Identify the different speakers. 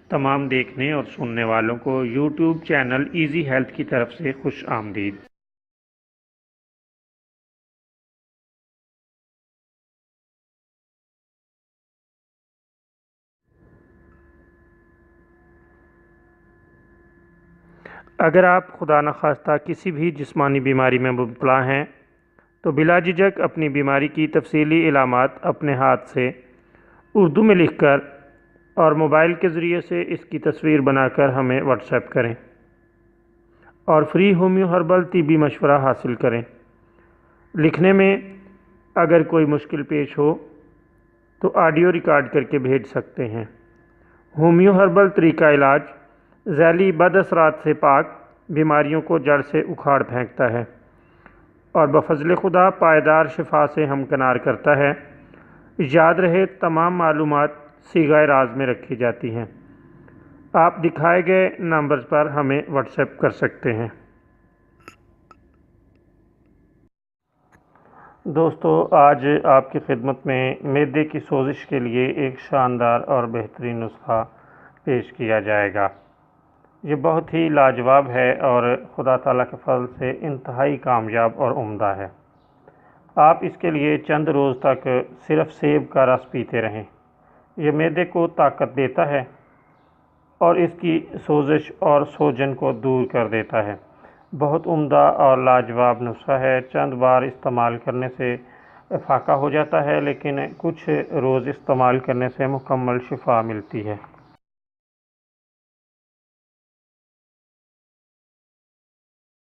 Speaker 1: تمام دیکھنے اور سننے والوں کو یوٹیوب چینل ایزی ہیلتھ کی طرف سے خوش آمدید۔ اگر آپ خدا نخواستہ کسی بھی جسمانی بیماری میں مبتلا ہیں تو بلا جھجک اپنی بیماری کی تفصیلی علامات اپنے ہاتھ سے اردو میں لکھ کر اور موبائل کے ذریعے سے اس کی تصویر بنا کر ہمیں واٹس ایپ کریں اور فری ہومیو ہربل طبی مشورہ حاصل کریں۔ لکھنے میں اگر کوئی مشکل پیش ہو تو آڈیو ریکارڈ کر کے بھیج سکتے ہیں۔ ہومیو ہربل طریقہ علاج ذیلی بد اثرات سے پاک بیماریوں کو جڑ سے اکھاڑ پھینکتا ہے اور بفضل خدا پائیدار شفا سے ہمکنار کرتا ہے۔ یاد رہے تمام معلومات صیغہ راز میں رکھی جاتی ہیں۔ آپ دکھائے گئے نمبرز پر ہمیں واٹس ایپ کر سکتے ہیں۔ دوستو، آج آپ کی خدمت میں معدے کی سوزش کے لیے ایک شاندار اور بہترین نسخہ پیش کیا جائے گا۔ یہ بہت ہی لاجواب ہے اور خدا تعالیٰ کے فضل سے انتہائی کامیاب اور عمدہ ہے۔ آپ اس کے لیے چند روز تک صرف سیب کا رس پیتے رہیں۔ یہ معدے کو طاقت دیتا ہے اور اس کی سوزش اور سوجن کو دور کر دیتا ہے۔ بہت عمدہ اور لاجواب نسخہ ہے۔ چند بار استعمال کرنے سے فاقہ ہو جاتا ہے، لیکن کچھ روز استعمال کرنے سے مکمل شفا ملتی ہے۔